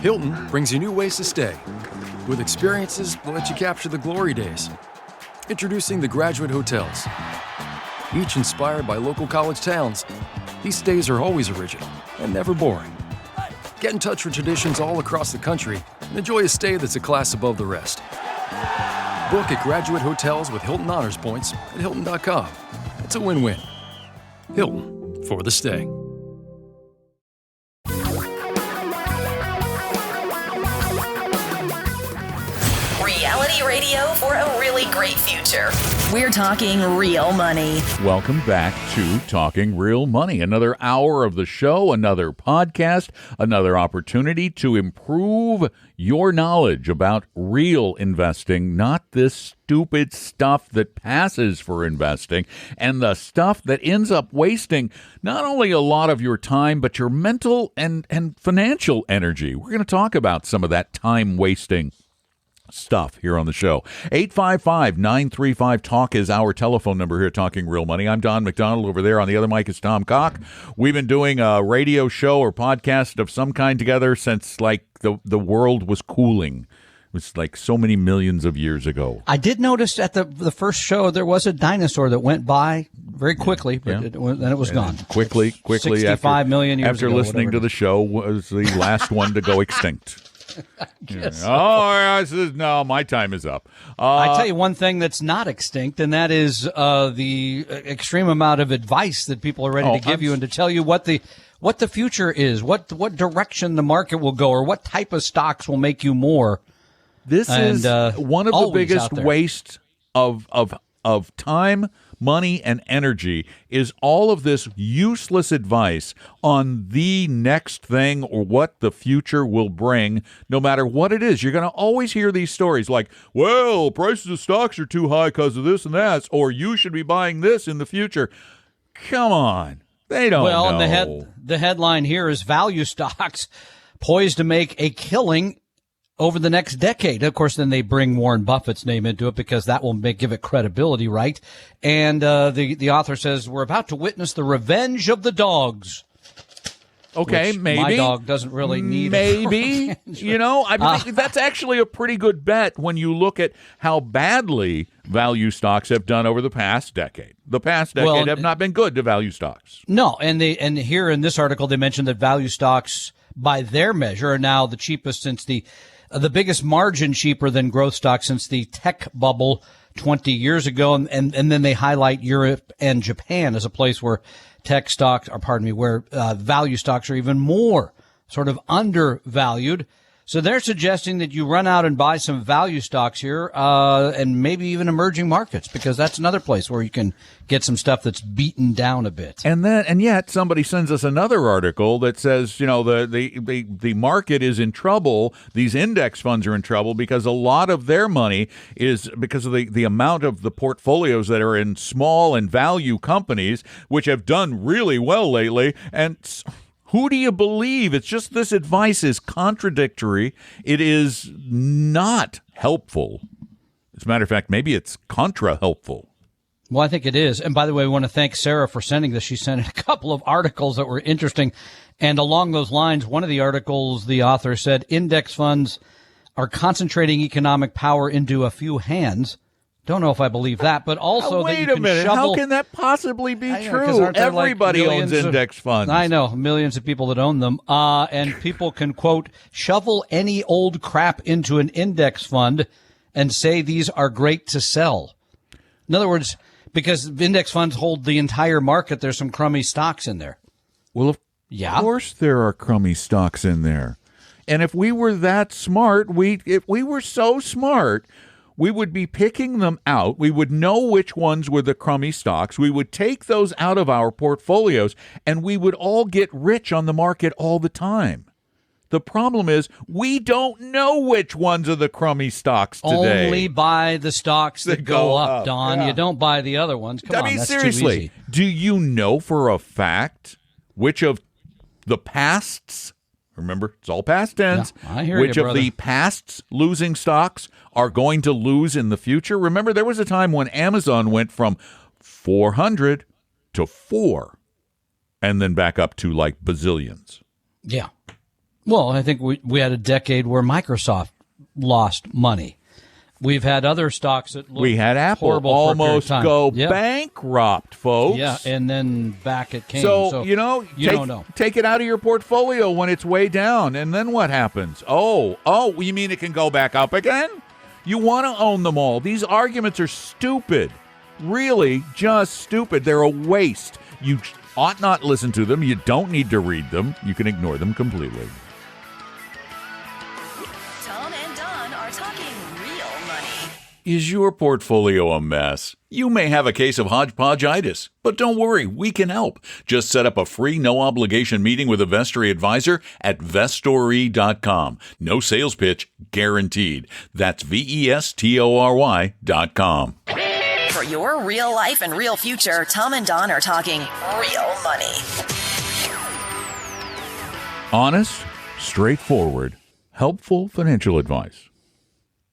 Hilton brings you new ways to stay, with experiences that let you capture the glory days. Introducing the Graduate Hotels. Each inspired by local college towns, these stays are always original and never boring. Get in touch with traditions all across the country and enjoy a stay that's a class above the rest. Book at Graduate Hotels with Hilton Honors Points at Hilton.com. It's a win-win. Hilton, for the stay. Reality radio for a really great future. We're talking real money. Welcome back to Talking Real Money. Another hour of the show, another podcast, another opportunity to improve your knowledge about real investing, not this stupid stuff that passes for investing and the stuff that ends up wasting not only a lot of your time, but your mental and financial energy. We're going to talk about some of that time wasting stuff here on the show. 855-935-TALK is our telephone number here at Talking Real Money. I'm Don McDonald. Over there on the other mic is Tom Cock. We've been doing a radio show or podcast of some kind together since like the world was cooling. It was like so many millions of years ago. I did notice at the first show there was a dinosaur that went by very quickly, but then it was gone. Quickly 65 million years after ago, listening to the show was the last one to go extinct. No, my time is up. I tell you one thing that's not extinct, and that is the extreme amount of advice that people are ready to give you and to tell you what the future is, what direction the market will go, or what type of stocks will make you more. This is one of the biggest wastes of time, money, and energy is all of this useless advice on the next thing or what the future will bring, no matter what it is. You're going to always hear these stories like, well, prices of stocks are too high because of this and that, or you should be buying this in the future. Come on. They don't know. Well, and the headline here is value stocks poised to make a killing over the next decade. Of course, then they bring Warren Buffett's name into it because that will give it credibility, right? And the author says, we're about to witness the revenge of the dogs. Okay, maybe. My dog doesn't really need maybe. I mean, that's actually a pretty good bet when you look at how badly value stocks have done over the past decade. The past decade have not been good to value stocks. No, and here in this article, they mentioned that value stocks, by their measure, are now the cheapest since the biggest margin cheaper than growth stocks since the tech bubble 20 years ago. And then they highlight Europe and Japan as a place where where value stocks are even more sort of undervalued. So they're suggesting that you run out and buy some value stocks here, and maybe even emerging markets, because that's another place where you can get some stuff that's beaten down a bit. And yet somebody sends us another article that says, the market is in trouble. These index funds are in trouble because a lot of their money is because of the amount of the portfolios that are in small and value companies, which have done really well lately. And who do you believe? It's just this advice is contradictory. It is not helpful. As a matter of fact, maybe it's contra-helpful. Well, I think it is. And by the way, we want to thank Sarah for sending this. She sent a couple of articles that were interesting. And along those lines, one of the articles, the author said, index funds are concentrating economic power into a few hands. Don't know if I believe that, but also wait a minute. How can that possibly be true? Everybody owns index funds. I know, millions of people that own them. And people can, quote, shovel any old crap into an index fund and say these are great to sell. In other words, because index funds hold the entire market, there's some crummy stocks in there. Well, of course there are crummy stocks in there. And if we were that smart, if we were so smart, we would be picking them out. We would know which ones were the crummy stocks. We would take those out of our portfolios, and we would all get rich on the market all the time. The problem is we don't know which ones are the crummy stocks today. Only buy the stocks that go up, Don. Yeah. You don't buy the other ones. Come on, that's seriously, too easy. Do you know for a fact which of the pasts, remember, it's all past tense, which of the past losing stocks are going to lose in the future? Remember, there was a time when Amazon went from 400 to 4 and then back up to like bazillions. Yeah. Well, I think we had a decade where Microsoft lost money. We've had other stocks that looked we had Apple horrible almost for a period of time. go Yeah. bankrupt, folks. Yeah, and then back it came. So you know, don't know. Take it out of your portfolio when it's way down, and then what happens? Oh, you mean it can go back up again? You want to own them all. These arguments are stupid. Really, just stupid. They're a waste. You ought not listen to them. You don't need to read them. You can ignore them completely. Tom and Don are talking real money. Is your portfolio a mess? You may have a case of hodgepodgeitis, but don't worry, we can help. Just set up a free, no-obligation meeting with a Vestory advisor at vestory.com. No sales pitch, guaranteed. That's VESTORY.com. For your real life and real future, Tom and Don are talking real money. Honest, straightforward, helpful financial advice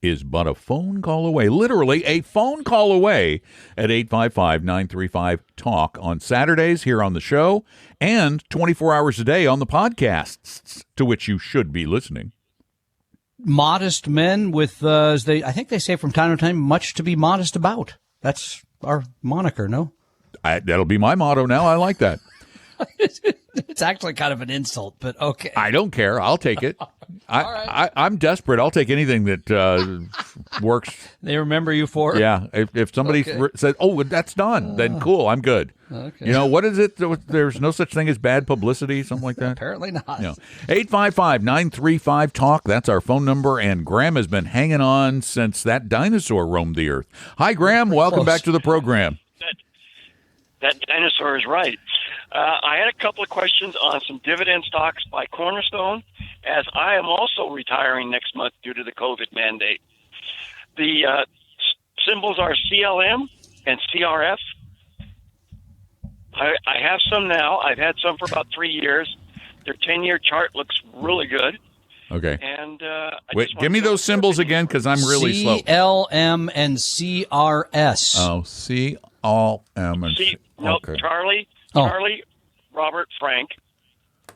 is but a phone call away, literally a phone call away at 855-935-TALK on Saturdays here on the show and 24 hours a day on the podcasts to which you should be listening. Modest men with, I think they say from time to time, much to be modest about. That's our moniker, no? That'll be my motto now. I like that. It's actually kind of an insult, but okay. I don't care. I'll take it. I'm desperate. I'll take anything that works. They remember you for it? Yeah. If somebody says, "Oh, that's done," then cool. I'm good. Okay. You know, what is it? There's no such thing as bad publicity, something like that? Apparently not. No. 855-935-TALK. That's our phone number. And Graham has been hanging on since that dinosaur roamed the earth. Hi, Graham. Welcome back to the program. That dinosaur is right. I had a couple of questions on some dividend stocks by Cornerstone, as I am also retiring next month due to the COVID mandate. The symbols are CLM and CRF. I have some now. I've had some for about 3 years. Their 10-year chart looks really good. Okay. And wait, give me those symbols again, because I'm really slow. CLM and CRS. Oh, CLM and okay. Charlie, Robert, Frank.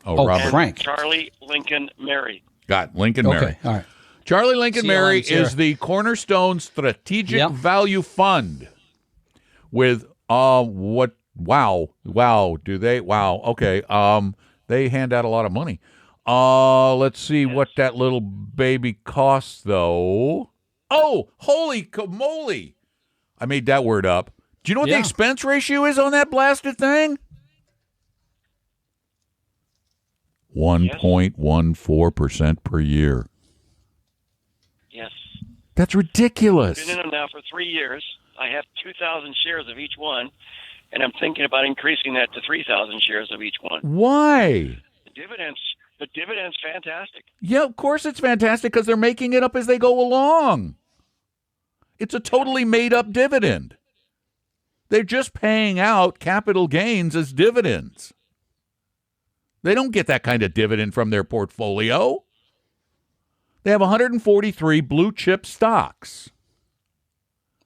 Robert. Frank. Charlie, Lincoln, Mary. Got Lincoln, Mary. Okay, all right. Charlie Lincoln CLM, Mary Sarah. is the Cornerstone Strategic Yep. Value Fund with okay. They hand out a lot of money. Let's see what that little baby costs though. Oh, holy moly. I made that word up. Do you know what the expense ratio is on that blasted thing? 1.14% per year. Yes. That's ridiculous. Been in them now for 3 years. I have 2,000 shares of each one, and I'm thinking about increasing that to 3,000 shares of each one. Why? The dividend's fantastic. Yeah, of course it's fantastic because they're making it up as they go along. It's a totally made-up dividend. They're just paying out capital gains as dividends. They don't get that kind of dividend from their portfolio. They have 143 blue chip stocks.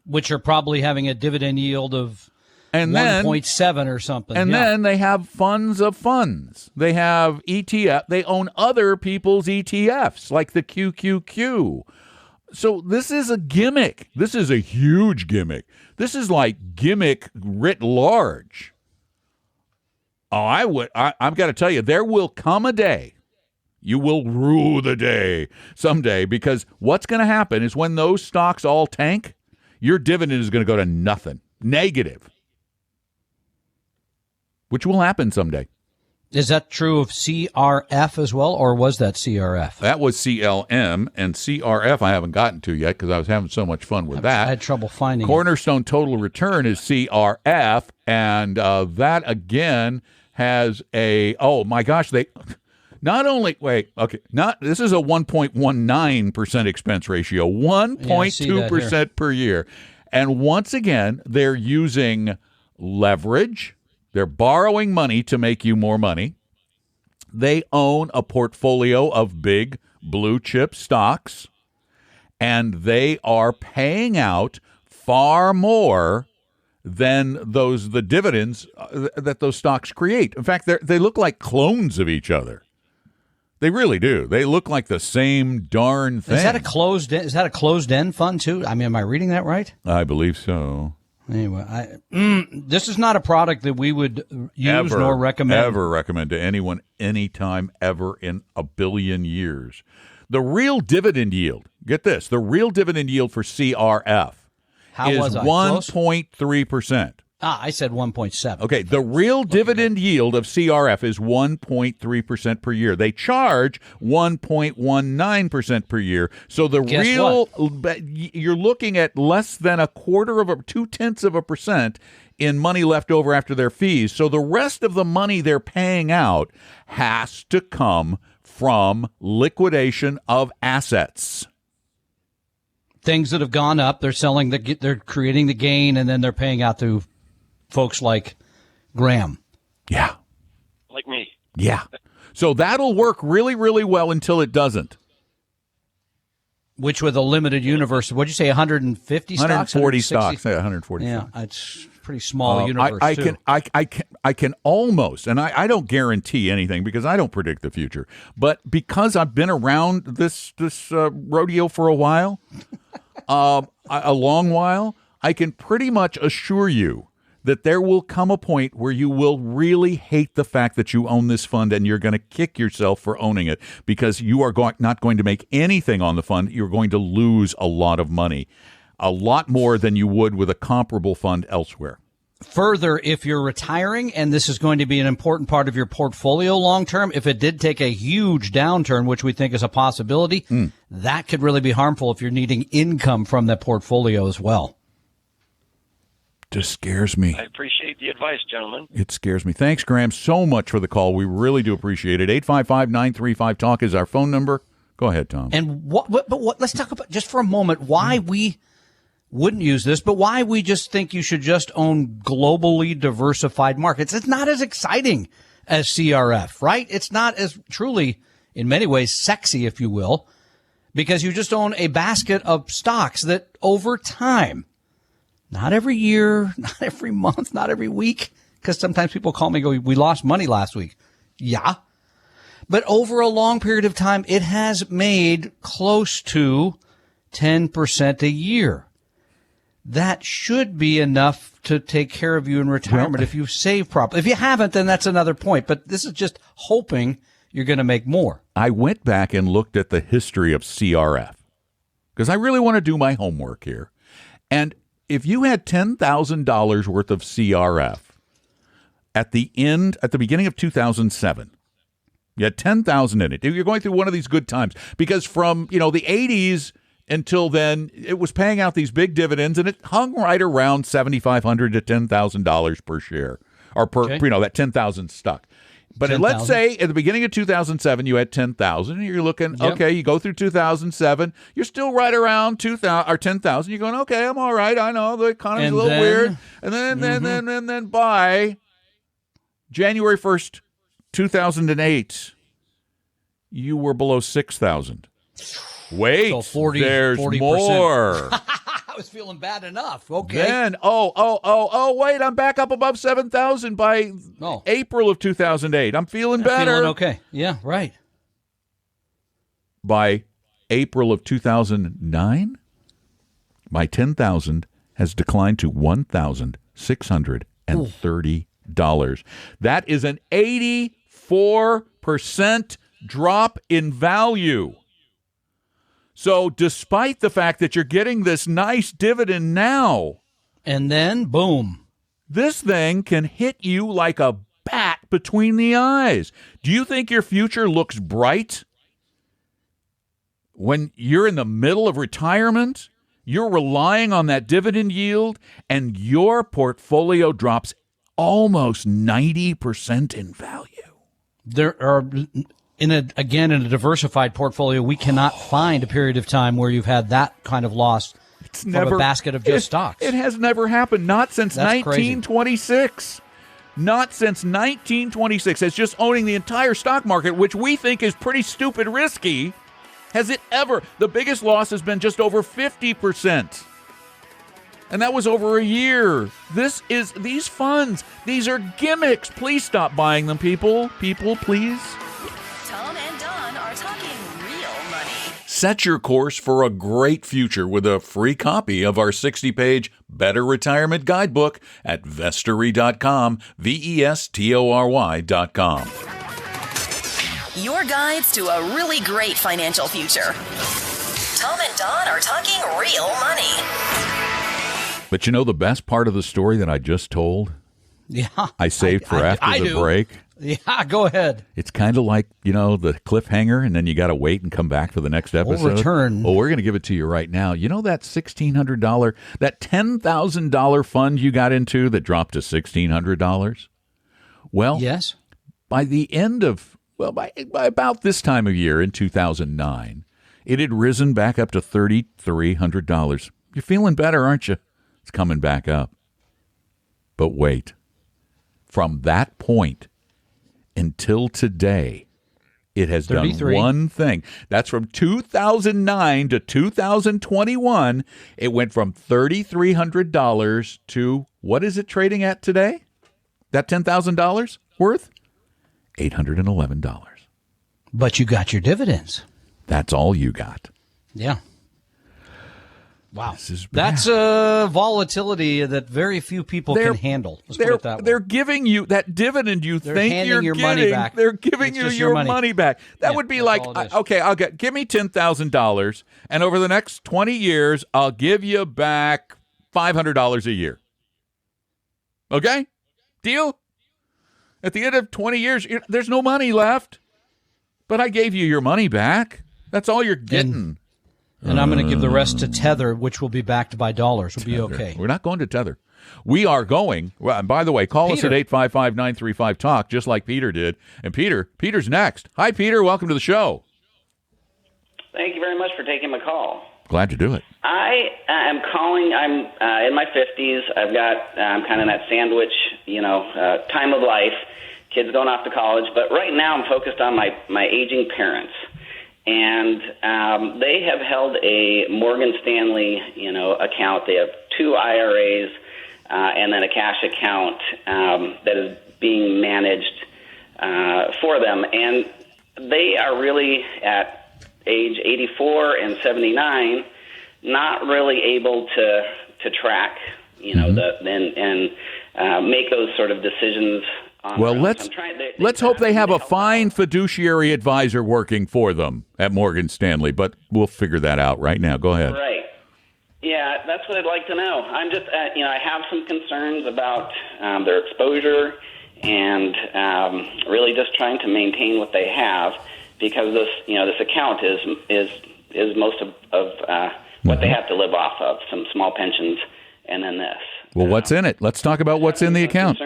Which are probably having a dividend yield of 1.7 or something. And then they have funds of funds. They have ETF. They own other people's ETFs, like the QQQ. So this is a gimmick. This is a huge gimmick. This is like gimmick writ large. Oh, I've got to tell you, there will come a day. You will rue the day someday, because what's going to happen is when those stocks all tank, your dividend is going to go to nothing, negative, which will happen someday. Is that true of CRF as well, or was that CRF? That was CLM, and CRF I haven't gotten to yet because I was having so much fun with that. I had trouble finding Cornerstone Total Return is CRF, and that again has a, oh my gosh, this is a 1.19% expense ratio, 1.2% per year. And once again, they're using leverage. They're borrowing money to make you more money. They own a portfolio of big blue chip stocks, and they are paying out far more than the dividends that those stocks create. In fact, they look like clones of each other. They really do. They look like the same darn thing. Is that a closed end fund too? I mean, am I reading that right? I believe so. Anyway, this is not a product that we would use nor recommend. Ever recommend to anyone, anytime, ever in a billion years. The real dividend yield, get this, the real dividend yield for CRF is 1.3%. I said 1.7. Okay, the real dividend yield of CRF is 1.3% per year. They charge 1.19% per year. So you're looking at less than 0.2% in money left over after their fees. So the rest of the money they're paying out has to come from liquidation of assets. Things that have gone up, they're creating the gain, and then they're paying out to folks like Graham. Yeah. Like me. Yeah. So that'll work really, really well until it doesn't. Which with a limited universe, what'd you say, 150 stocks? 140 stocks. Yeah, 140 stocks. Yeah, it's pretty small universe, I can almost, and I don't guarantee anything because I don't predict the future, but because I've been around this rodeo for a while, a long while, I can pretty much assure you that there will come a point where you will really hate the fact that you own this fund, and you're going to kick yourself for owning it because you are not going to make anything on the fund. You're going to lose a lot of money, a lot more than you would with a comparable fund elsewhere. Further, if you're retiring and this is going to be an important part of your portfolio long term, if it did take a huge downturn, which we think is a possibility, that could really be harmful if you're needing income from that portfolio as well. Just scares me. I appreciate the advice, gentlemen. It scares me. Thanks, Graham, so much for the call. We really do appreciate it. 855-935-TALK is our phone number. Go ahead, Tom. And let's talk about just for a moment why we wouldn't use this, but why we just think you should just own globally diversified markets. It's not as exciting as CRF, right? It's not as truly, in many ways, sexy, if you will, because you just own a basket of stocks that over time, not every year, not every month, not every week, because sometimes people call me and go, we lost money last week. Yeah. But over a long period of time, it has made close to 10% a year. That should be enough to take care of you in retirement if you save properly. If you haven't, then that's another point. But this is just hoping you're going to make more. I went back and looked at the history of CRF because I really want to do my homework here. And if you had $10,000 worth of CRF at the beginning of 2007, you had $10,000 in it. You're going through one of these good times because from, the 80s until then, it was paying out these big dividends, and it hung right around $7,500 to $10,000 per share, or that 10,000 stuck. But 10, let's say at the beginning of 2007, you had 10,000, and you're looking, okay, you go through 2007, you're still right around 2,000 or 10,000. You're going, okay, I'm all right. I know the economy's a little weird. And then by January 1st, 2008, you were below 6,000. Wait, so there's 40%. More. I was feeling bad enough. Okay. Then, wait, I'm back up above 7,000 by April of 2008. I'm feeling better. Feeling okay. Yeah, right. By April of 2009, my 10,000 has declined to $1,630. That is an 84% drop in value. So despite the fact that you're getting this nice dividend now, and then boom, this thing can hit you like a bat between the eyes. Do you think your future looks bright when you're in the middle of retirement? You're relying on that dividend yield, and your portfolio drops almost 90% in value. There are... In a diversified portfolio, we cannot find a period of time where you've had that kind of loss from a basket of just stocks. It has never happened, not since 1926. Not since 1926. It's just owning the entire stock market, which we think is pretty stupid risky. Has it ever? The biggest loss has been just over 50%. And that was over a year. These funds, these are gimmicks. Please stop buying them, people. People, please. Tom and Don Set your course for a great future with a free copy of our 60-page Better Retirement Guidebook at vestory.com, vestory.com. Your guides to a really great financial future. Tom and Don are talking real money. But you know the best part of the story that I just told? Yeah. I saved for after the break. Yeah, go ahead. It's kind of like, the cliffhanger, and then you got to wait and come back for the next episode. We'll return. Well, we're going to give it to you right now. You know that $1,600, that $10,000 fund you got into that dropped to $1,600? Well, yes. By the end of, by about this time of year in 2009, it had risen back up to $3,300. You're feeling better, aren't you? It's coming back up. But wait. From that point until today, it has 33. done one thing. That's from 2009 to 2021. It went from $3,300 to, what is it trading at today? That $10,000 worth? $811. But you got your dividends. That's all you got. Yeah. Wow. That's volatility that very few people can handle. Let's put it that way. They're giving you that dividend they're think you're your getting. Money back. They're giving you your money back. That would be like, okay, give me $10,000, and over the next 20 years, I'll give you back $500 a year. Okay? Deal? At the end of 20 years, there's no money left, but I gave you your money back. That's all you're getting. And I'm going to give the rest to Tether, which will be backed by dollars. We'll be okay. We're not going to Tether. We are going. Well, and by the way, call us at 855-935-TALK, just like Peter did. And Peter's next. Hi, Peter. Welcome to the show. Thank you very much for taking my call. Glad to do it. I am calling. I'm in my 50s. I'm kind of in that sandwich, time of life. Kids going off to college. But right now I'm focused on my aging parents. And they have held a Morgan Stanley, account. They have 2 IRAs and then a cash account that is being managed for them. And they are really at age 84 and 79, not really able to track, and make those sort of decisions. Well, let's hope they have a fine fiduciary advisor working for them at Morgan Stanley, but we'll figure that out right now. Go ahead. Right. Yeah, that's what I'd like to know. I'm just, I have some concerns about their exposure and really just trying to maintain what they have because this account is most of what they have to live off of, some small pensions and then this. Well, what's in it? Let's talk about what's in the account.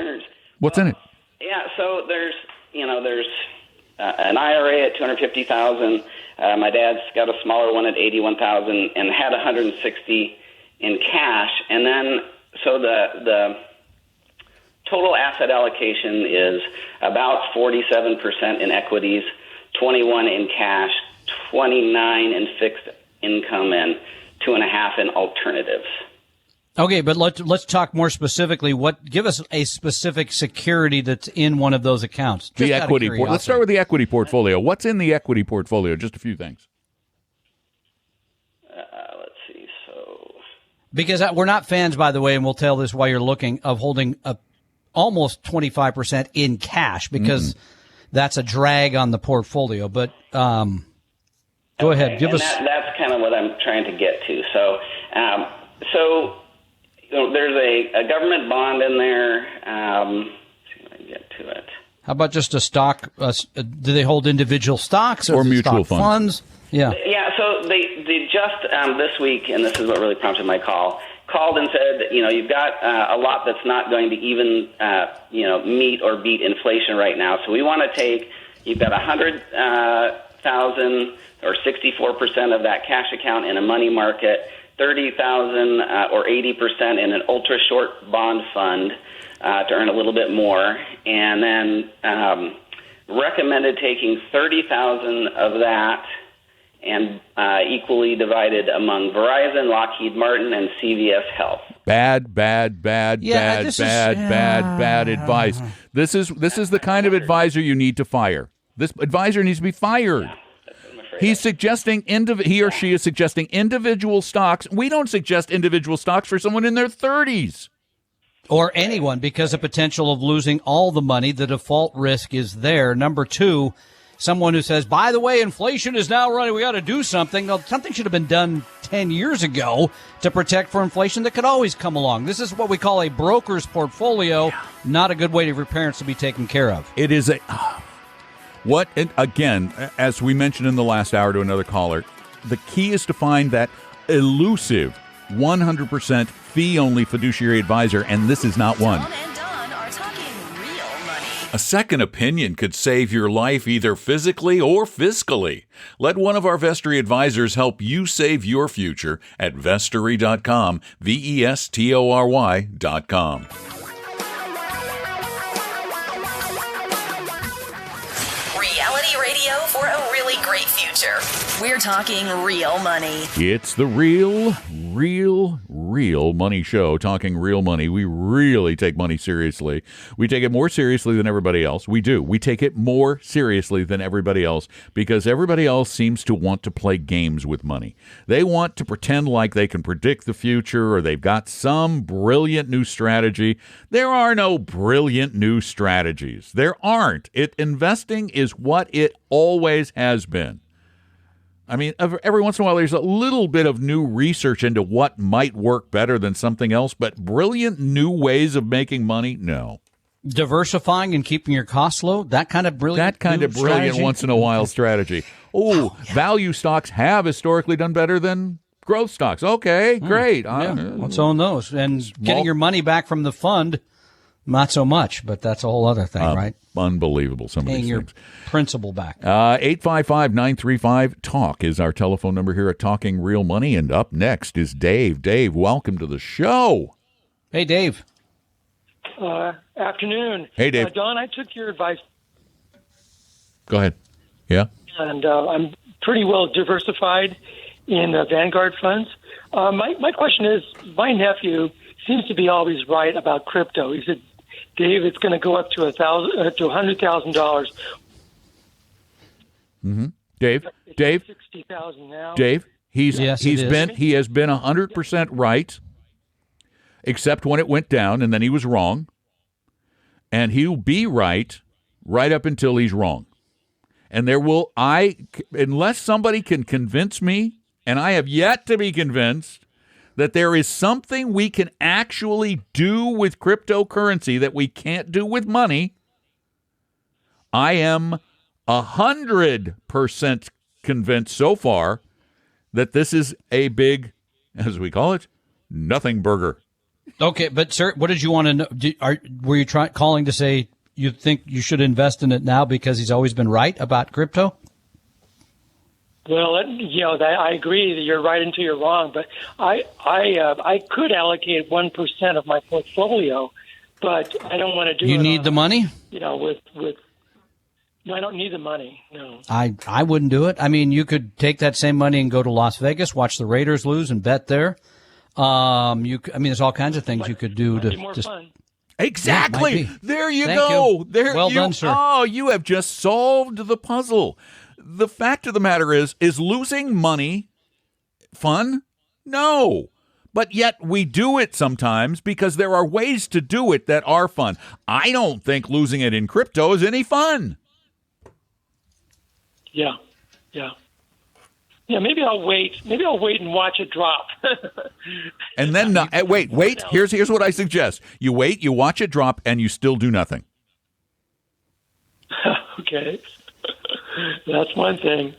What's in it? Yeah, so there's an IRA at $250,000. My dad's got a smaller one at $81,000 and had $160,000 in cash. And then so the total asset allocation is about 47% in equities, 21% in cash, 29% in fixed income, and 2.5% in alternatives. Okay, but let's talk more specifically. Give us a specific security that's in one of those accounts. The equity. Let's start with the equity portfolio. What's in the equity portfolio? Just a few things. Let's see. So, because we're not fans, by the way, and we'll tell this while you're looking, of holding almost 25% in cash because that's a drag on the portfolio. But go ahead, give us. That's kind of what I'm trying to get to. So. There's a government bond in there. Let's see if I can get to it. How about just a stock? Do they hold individual stocks or mutual funds? Yeah. Yeah. So they just this week, and this is what really prompted my call. Called and said, you've got a lot that's not going to even meet or beat inflation right now. So we want to take. You've got 100,000 or 64% of that cash account in a money market. 30,000 or 80% in an ultra short bond fund to earn a little bit more, and then recommended taking 30,000 of that and equally divided among Verizon, Lockheed Martin, and CVS Health. Bad advice. This is the kind of advisor you need to fire. This advisor needs to be fired. He's suggesting he or she is suggesting individual stocks. We don't suggest individual stocks for someone in their 30s. Or anyone, because the potential of losing all the money, the default risk is there. Number two, someone who says, by the way, inflation is now running, we got to do something. Well, something should have been done 10 years ago to protect for inflation that could always come along. This is what we call a broker's portfolio, not a good way for your parents to be taken care of. It is again, as we mentioned in the last hour to another caller, the key is to find that elusive 100% fee-only fiduciary advisor, and this is not one. Tom and Don are talking real money. A second opinion could save your life either physically or fiscally. Let one of our Vestory advisors help you save your future at Vestory.com, Vestory.com. Reality radio for a really great future. We're talking real money. It's the real money show, talking real money. We really take money seriously. We take it more seriously than everybody else. We do. We take it more seriously than everybody else because everybody else seems to want to play games with money. They want to pretend like they can predict the future or they've got some brilliant new strategy. There are no brilliant new strategies. There aren't. Investing is what it always has been. I mean, every once in a while, there's a little bit of new research into what might work better than something else, but brilliant new ways of making money, no. Diversifying and keeping your costs low, that kind of brilliant strategy? Once in a while strategy. Oh, yeah. Value stocks have historically done better than growth stocks. Okay, great. Let's own those. And getting your money back from the fund, not so much, but that's a whole other thing, right? Unbelievable, some Paying of these your things. Principal back. 855-935-TALK is our telephone number here at Talking Real Money. And up next is Dave. Dave, welcome to the show. Hey, Dave. Afternoon. Hey, Dave. Don, I took your advice. Go ahead. Yeah? And I'm pretty well diversified in Vanguard funds. My question is, my nephew seems to be always right about crypto. He said, Dave, it's going to go up to $100,000. Mm-hmm. Dave, $60,000 now. Dave, he has been 100% right, except when it went down, and then he was wrong. And he'll be right up until he's wrong. And unless somebody can convince me, and I have yet to be convinced, that there is something we can actually do with cryptocurrency that we can't do with money, I am 100% convinced so far that this is a big, as we call it, nothing burger. Okay, but sir, what did you want to know? Were you calling to say you think you should invest in it now because he's always been right about crypto? Well, I agree that you're right until you're wrong, but I could allocate 1% of my portfolio, but I don't want to do it. You need the money? No, I don't need the money. No. I wouldn't do it. I mean, you could take that same money and go to Las Vegas, watch the Raiders lose, and bet there. There's all kinds of things you could do to more fun. Exactly. Yeah, there you Thank go. you. Well done, sir. Oh, you have just solved the puzzle. The fact of the matter is losing money fun? No. But yet we do it sometimes because there are ways to do it that are fun. I don't think losing it in crypto is any fun. Yeah. Maybe I'll wait. Maybe I'll wait and watch it drop. And then wait. Here's what I suggest. You wait, you watch it drop, and you still do nothing. Okay. That's one thing.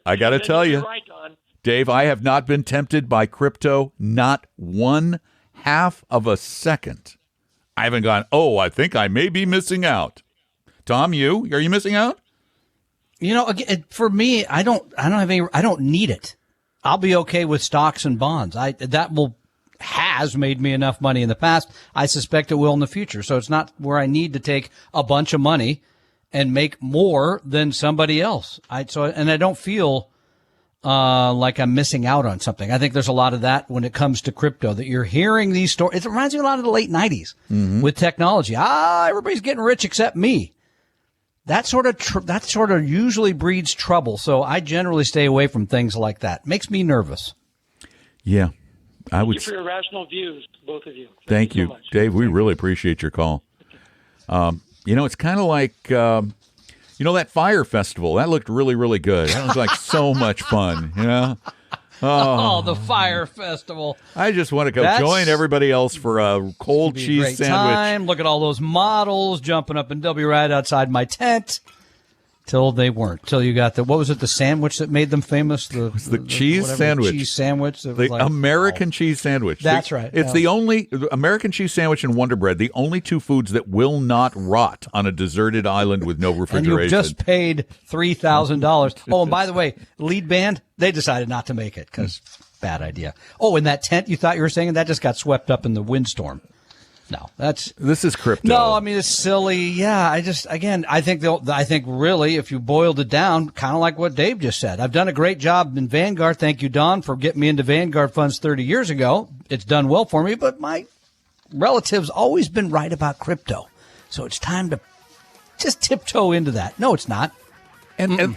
I got to tell you, right, Don. Dave, I have not been tempted by crypto, not 1/2 of a second. I haven't gone, I think I may be missing out. Tom, are you missing out? For me, I don't need it. I'll be okay with stocks and bonds. Has made me enough money in the past. I suspect it will in the future. So it's not where I need to take a bunch of money and make more than somebody else. I don't feel like I'm missing out on something. I think there's a lot of that when it comes to crypto, that you're hearing these stories. It reminds me a lot of the late 90s with technology. Everybody's getting rich except me. that sort of usually breeds trouble. So I generally stay away from things like that. Makes me nervous. Yeah, I would. Thank you for your rational views, both of you. Thank you, so much. Dave. We really appreciate your call. It's kind of like, that fire festival. That looked really, really good. That was like so much fun, Oh, the fire festival. I just want to go join everybody else for a cold cheese Great sandwich. time. Look at all those models jumping up and W right outside my tent. Till they weren't. Till you got what was it, the sandwich that made them famous? The cheese sandwich. Cheese sandwich. The American cheese sandwich. That's right. It's the only American cheese sandwich and Wonder Bread, the only two foods that will not rot on a deserted island with no refrigeration. And you've just paid $3,000. Oh, and by the way, lead band, they decided not to make it because bad idea. Oh, and that tent you thought you were saying, that just got swept up in the windstorm. No, this is crypto. No, I mean, it's silly. Yeah, I think really, if you boiled it down, kind of like what Dave just said, I've done a great job in Vanguard. Thank you, Don, for getting me into Vanguard funds 30 years ago. It's done well for me, but my relatives always been right about crypto. So it's time to just tiptoe into that. No, it's not. And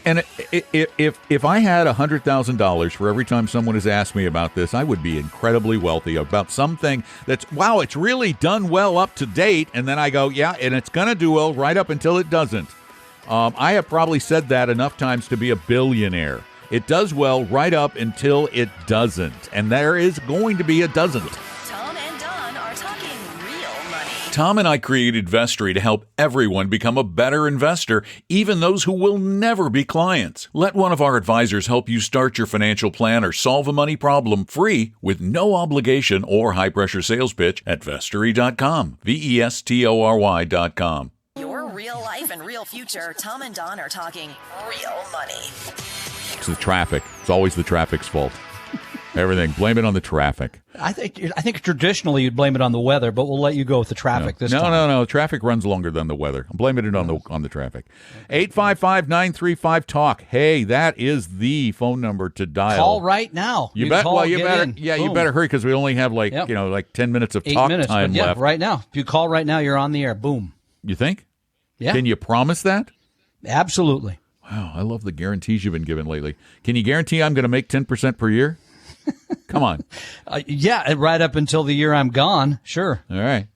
if I had $100,000 for every time someone has asked me about this, I would be incredibly wealthy about something that's, wow, it's really done well up to date. And then I go, yeah, and it's going to do well right up until it doesn't. I have probably said that enough times to be a billionaire. It does well right up until it doesn't. And there is going to be a doesn't. Tom and Don are talking real money. Tom and I created Vestory to help everyone become a better investor, even those who will never be clients. Let one of our advisors help you start your financial plan or solve a money problem free with no obligation or high-pressure sales pitch at Vestory.com, Vestory.com. Your real life and real future. Tom and Don are talking real money. It's the traffic. It's always the traffic's fault. Everything. Blame it on the traffic. I think traditionally you'd blame it on the weather, but we'll let you go with the traffic this time. No. Traffic runs longer than the weather. I'm blaming it on the traffic. 855-935-TALK. Hey, that is the phone number to dial. Call right now. You better hurry because we only have 10 minutes of talk time left. Right now. If you call right now, you're on the air. Boom. You think? Yeah. Can you promise that? Absolutely. Wow, I love the guarantees you've been given lately. Can you guarantee I'm going to make 10% per year? Come on. Yeah, right up until the year I'm gone. Sure. All right.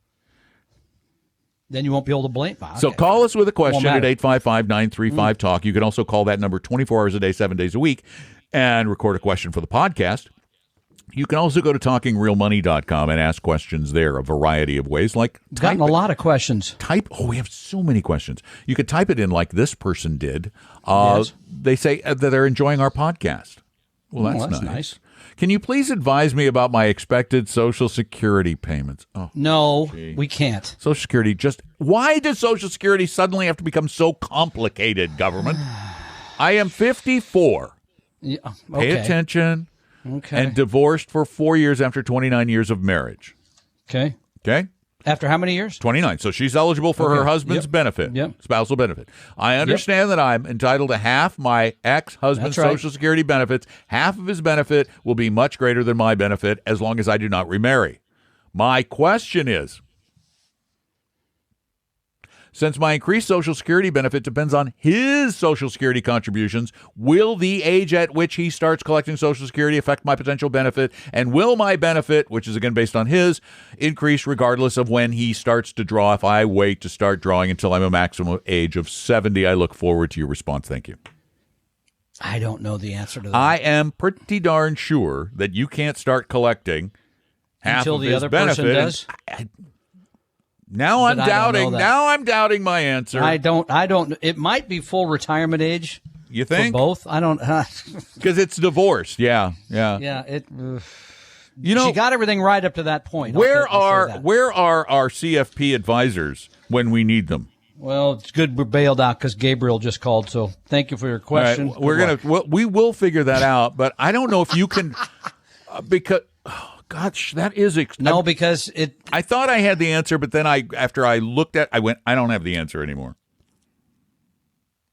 Then you won't be able to blame. Okay. So call us with a question at 855-935-TALK. You can also call that number 24 hours a day, 7 days a week, and record a question for the podcast. You can also go to talkingrealmoney.com and ask questions there a variety of ways. Gotten a lot of questions. We have so many questions. You could type it in like this person did. Yes. They say that they're enjoying our podcast. Well, that's nice. Can you please advise me about my expected Social Security payments? Oh, no, we can't. Social Security, why does Social Security suddenly have to become so complicated, government? I am 54. Yeah, okay. Pay attention. Okay. And divorced for 4 years after 29 years of marriage. Okay. Okay? After how many years? 29. So she's eligible for her husband's benefit, spousal benefit. I understand that I'm entitled to half my ex-husband's Social Security benefits. Half of his benefit will be much greater than my benefit as long as I do not remarry. My question is, since my increased Social Security benefit depends on his Social Security contributions, will the age at which he starts collecting Social Security affect my potential benefit? And will my benefit, which is again based on his, increase regardless of when he starts to draw if I wait to start drawing until I'm a maximum age of 70? I look forward to your response. Thank you. I don't know the answer to that. I am pretty darn sure that you can't start collecting half until of the his other benefit. person does. Now I'm doubting. Now I'm doubting my answer. I don't. It might be full retirement age. You think? For both? I don't. Because it's divorced. Yeah. Yeah. She got everything right up to that point. Where are our CFP advisors when we need them? Well, it's good we're bailed out because Gabriel just called. So thank you for your question. Right, we will figure that out, but I don't know if you can because. Gosh, that is because it. I thought I had the answer, but then after I looked at, I went, I don't have the answer anymore.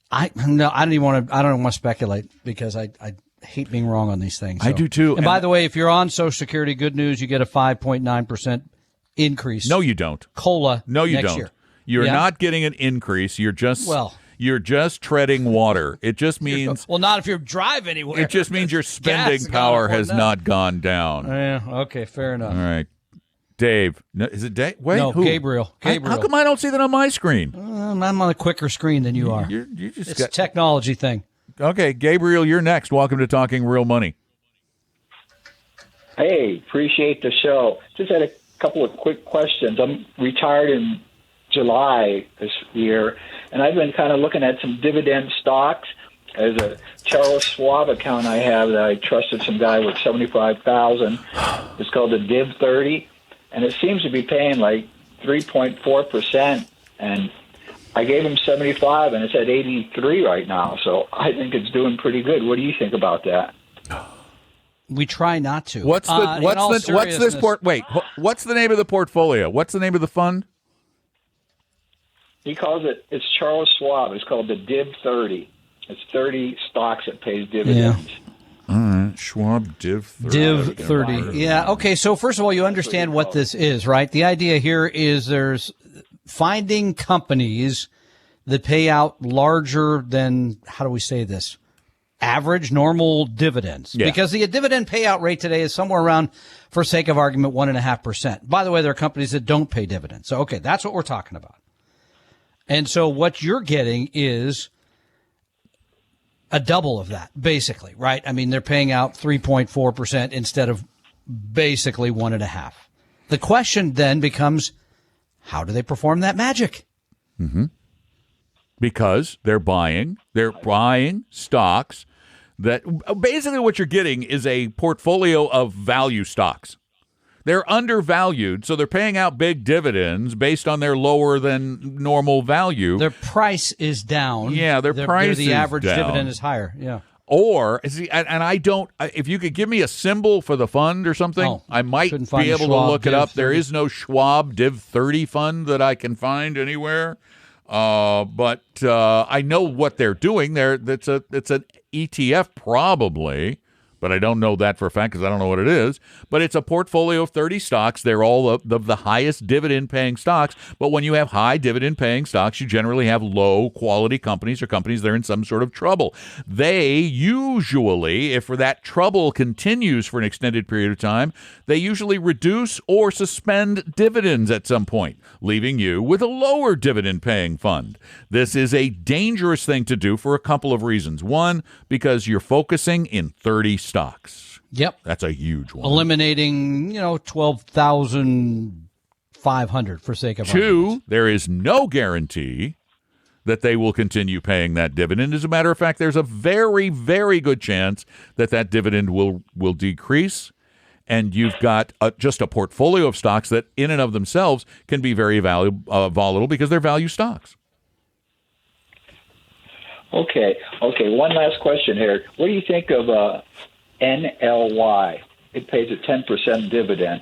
I don't even want to speculate because I hate being wrong on these things. So. I do too. And by the way, if you're on Social Security, good news, you get a 5.9% increase. No, you don't. COLA. No, you next don't. Year. You're not getting an increase. You're just you're just treading water. It just means well, not if you drive anywhere. it just means your spending power has not gone down. Yeah. Okay. Fair enough. All right. Dave. No, is it Dave? Wait, No, who? Gabriel. Gabriel. How come I don't see that on my screen? I'm on a quicker screen than you are. You just It's a technology thing. Okay, Gabriel, you're next. Welcome to Talking Real Money. Hey, appreciate the show. Just had a couple of quick questions. I'm retired in July this year, and I've been kind of looking at some dividend stocks. There's a Charles Schwab account I have that I trusted some guy with $75,000. It's called the Div 30, and it seems to be paying like 3.4%. And I gave him 75, and it's at 83 right now. So I think it's doing pretty good. What do you think about that? We try not to. What's the name of the portfolio? What's the name of the fund? He calls it's Charles Schwab. It's called the Div 30. It's 30 stocks that pays dividends. Yeah. All right, Schwab Div 30. Div 30. Yeah. Okay. So first of all, you understand what this is, right? The idea here is there's finding companies that pay out larger than, how do we say this? Average normal dividends. Yeah. Because the dividend payout rate today is somewhere around, for sake of argument, 1.5%. By the way, there are companies that don't pay dividends. So, okay, that's what we're talking about. And so what you're getting is a double of that, basically, right? I mean, they're paying out 3.4% instead of basically 1.5%. The question then becomes, how do they perform that magic? Mm-hmm. Because they're buying stocks that basically what you're getting is a portfolio of value stocks. They're undervalued, so they're paying out big dividends based on their lower than normal value. Their price is down. Yeah, their price the is average down. dividend is higher. Yeah. Or, see, and I don't, if you could give me a symbol for the fund or something, I might be able to look it up. There is no Schwab Div 30 fund that I can find anywhere. But I know what they're doing. It's an ETF probably, but I don't know that for a fact because I don't know what it is. But it's a portfolio of 30 stocks. They're all of the highest dividend-paying stocks. But when you have high dividend-paying stocks, you generally have low-quality companies or companies that are in some sort of trouble. They usually, if that trouble continues for an extended period of time, they usually reduce or suspend dividends at some point, leaving you with a lower dividend-paying fund. This is a dangerous thing to do for a couple of reasons. One, because you're focusing in 30 stocks. Yep. That's a huge one. Eliminating, 12,500 for sake of Two, there is no guarantee that they will continue paying that dividend. As a matter of fact, there's a very, very good chance that that dividend will decrease, and you've got just a portfolio of stocks that in and of themselves can be very volatile because they're value stocks. Okay. One last question here. What do you think of NLY? It pays a 10% dividend.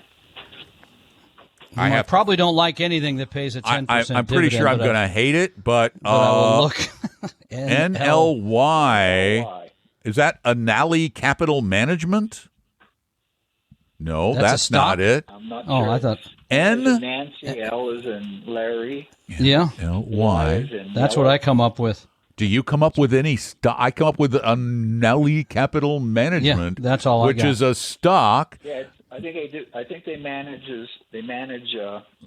I probably don't like anything that pays a 10% dividend. I'm pretty sure I'm going to hate it, but I will look. NLY. Is that Anali Capital Management? No, that's not it. I'm not sure. I thought Nancy, L is in Larry. Yeah. LY. That's what I come up with. Do you come up with any stock? I come up with Anali Capital Management. Yeah, that's all I got. Which is a stock. Yeah, I think they do. I think they manage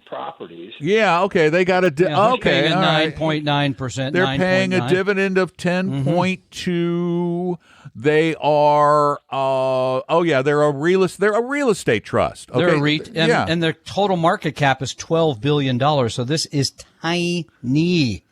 properties. Yeah, okay. They got a okay, 9.9%. They're paying a dividend of 10.2. They are they're a real estate trust. Okay? They're a REIT, and their total market cap is $12 billion. So this is tiny.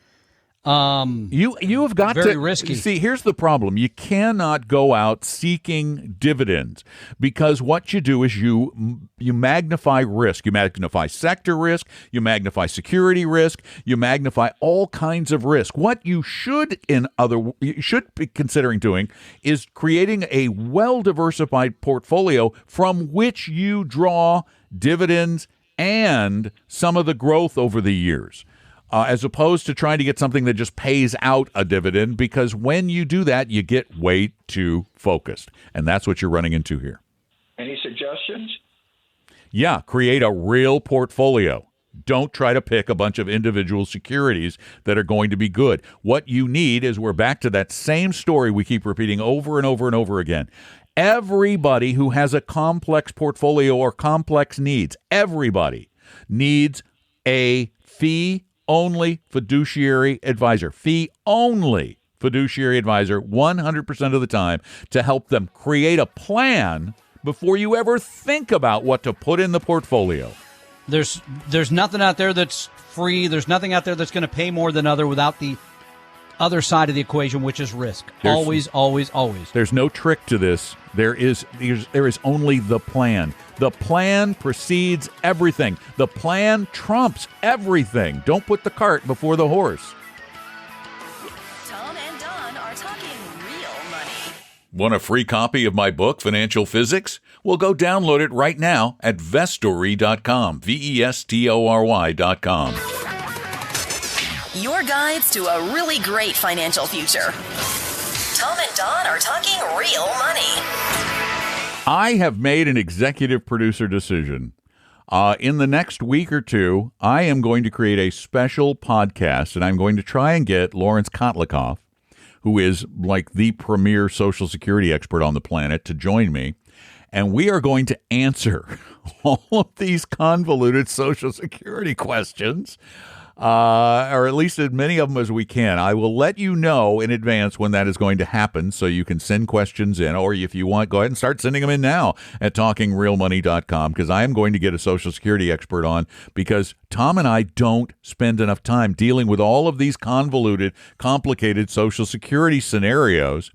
You have got very to risky. See, here's the problem. You cannot go out seeking dividends because what you do is you magnify risk. You magnify sector risk, you magnify security risk, you magnify all kinds of risk. What you should be considering doing is creating a well-diversified portfolio from which you draw dividends and some of the growth over the years. As opposed to trying to get something that just pays out a dividend, because when you do that, you get way too focused. And that's what you're running into here. Any suggestions? Yeah, create a real portfolio. Don't try to pick a bunch of individual securities that are going to be good. What you need is, we're back to that same story we keep repeating over and over and over again. Everybody who has a complex portfolio or complex needs, everybody needs a fee-only fiduciary advisor. Fee-only fiduciary advisor 100% of the time to help them create a plan before you ever think about what to put in the portfolio. There's nothing out there that's free. There's nothing out there that's going to pay more than other without the other side of the equation, which is risk. Always. There's no trick to this. There is only the plan. The plan precedes everything. The plan trumps everything. Don't put the cart before the horse. Tom and Don are talking real money. Want a free copy of my book, Financial Physics? Well, go download it right now at vestory.com, vestory.com. Your guides to a really great financial future. Tom and Don are talking real money. I have made an executive producer decision. In the next week or two, I am going to create a special podcast, and I'm going to try and get Lawrence Kotlikoff, who is like the premier Social Security expert on the planet, to join me. And we are going to answer all of these convoluted Social Security questions, or at least as many of them as we can. I will let you know in advance when that is going to happen, so you can send questions in, or if you want, go ahead and start sending them in now at talkingrealmoney.com, because I am going to get a Social Security expert on, because Tom and I don't spend enough time dealing with all of these convoluted, complicated Social Security scenarios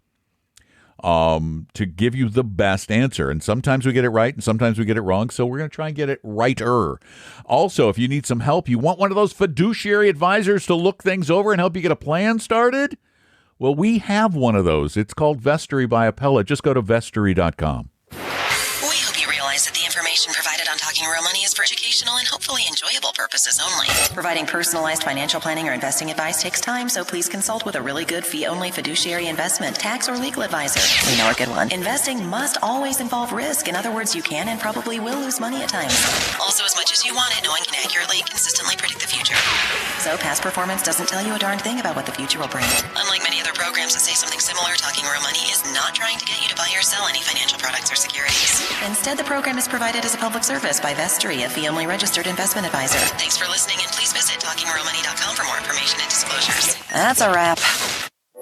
to give you the best answer. And sometimes we get it right and sometimes we get it wrong. So we're going to try and get it righter. Also, if you need some help, you want one of those fiduciary advisors to look things over and help you get a plan started? Well, we have one of those. It's called Vestory by Appella. Just go to vestory.com. We hope you realize that the information provided on Talking Real Money is for educational and hopefully enjoyable purposes only. Providing personalized financial planning or investing advice takes time, so please consult with a really good fee-only fiduciary investment, tax, or legal advisor. We know a good one. Investing must always involve risk. In other words, you can and probably will lose money at times. Also, as much as you want it, no one can accurately, consistently predict the future. So past performance doesn't tell you a darn thing about what the future will bring. Unlike many other programs that say something similar, Talking Real Money is not trying to get you to buy or sell any financial products or securities. Instead, the program is provided as a public service by Vestory, a fee-only registered investment advisor. Thanks for listening, and please visit talkingrealmoney.com for more information and disclosures. That's a wrap.